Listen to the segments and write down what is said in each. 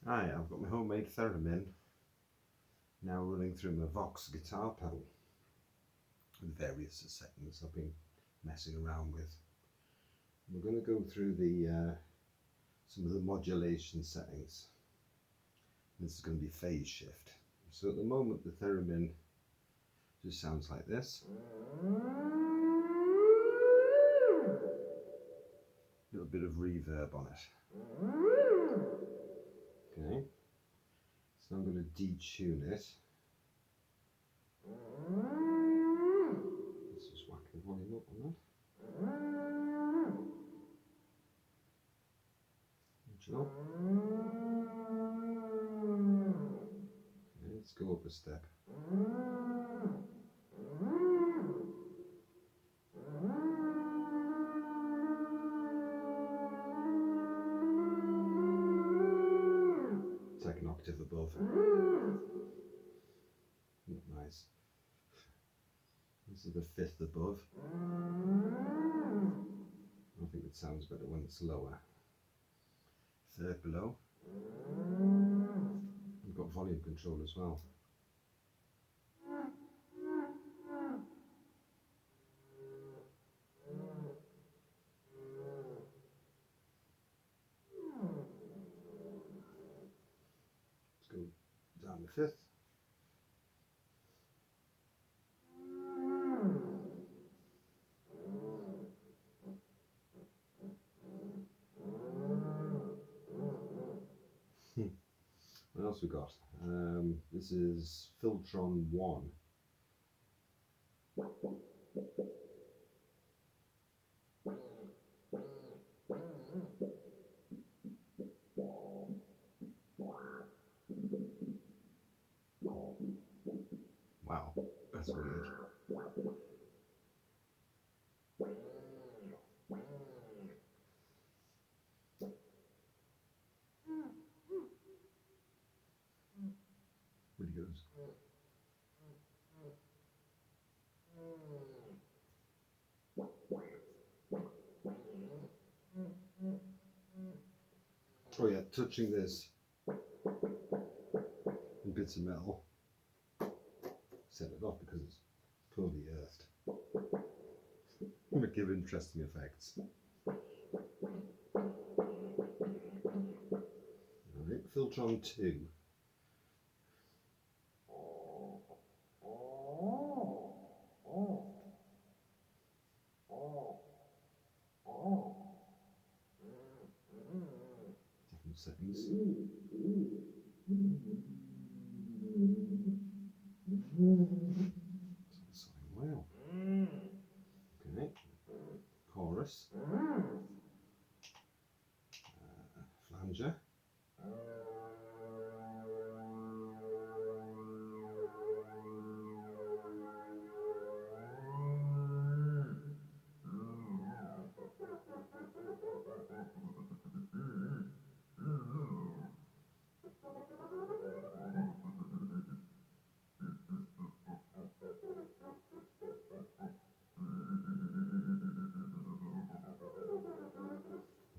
Hi, I've got my homemade Theremin now running through my Vox guitar pedal with various settings I've been messing around with. We're going to go through the some of the modulation settings. This is going to be phase shift. So at the moment the Theremin just sounds like this. A little bit of reverb on it. Okay. So I'm going to detune it. Let's just whack the volume up on that. Okay, let's go up a step. It's like an octave above. Nice. This is the fifth above. I think it sounds better when it's lower. Third below. We've got volume control as well. Let's go down the fifth. What else we got? This is Filtron 1. Wow, that's weird. Really goes. Oh yeah, touching this in bits of metal set it off because it's poorly earthed. Would give interesting effects. Alright, Filtron 2. Different settings. Sounding well. Okay, chorus. Flanger.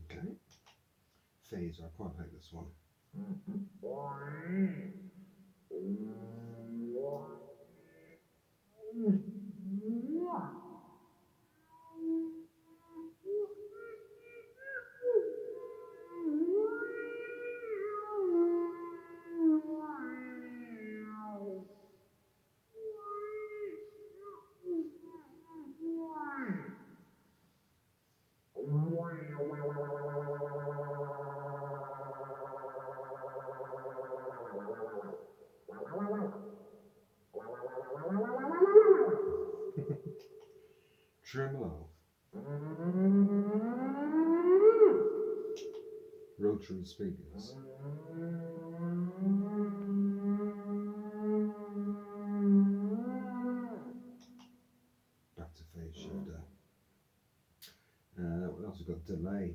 Okay. Phase, I quite like this one. Tremolo. Rotary speakers. Back to phase shifter. What else? We've got delay.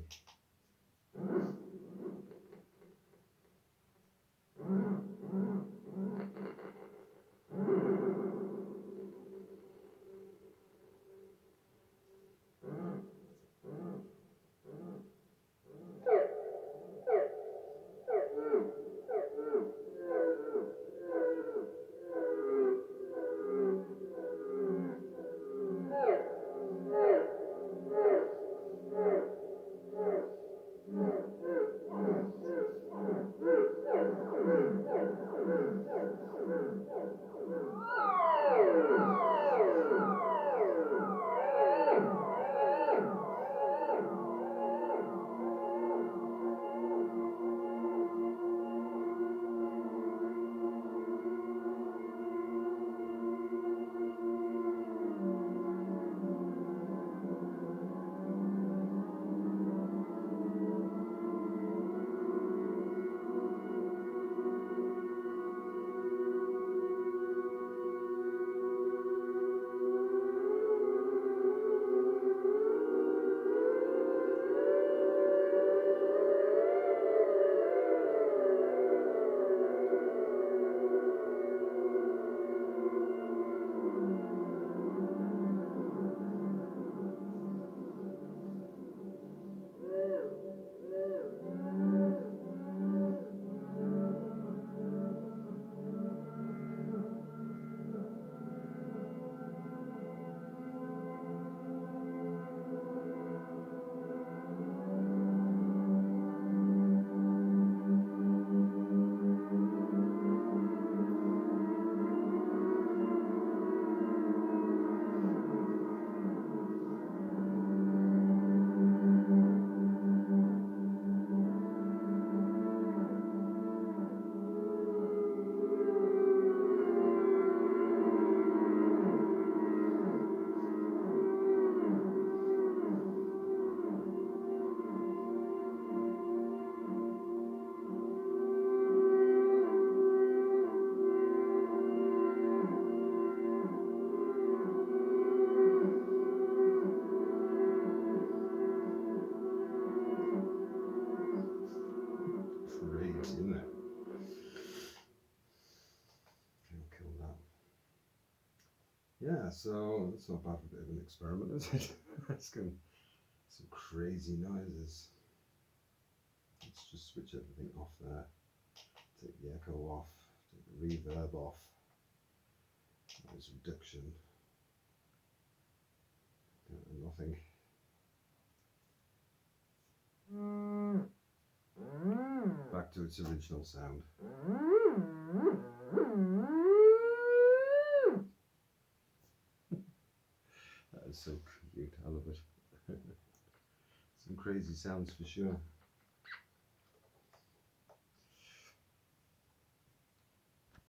Yeah, so that's not bad for a bit of an experiment, is it? It's getting some crazy noises. Let's just switch everything off there. Take the echo off, take the reverb off, noise reduction, nothing. Back to its original sound. That is so cute, I love it. Some crazy sounds for sure.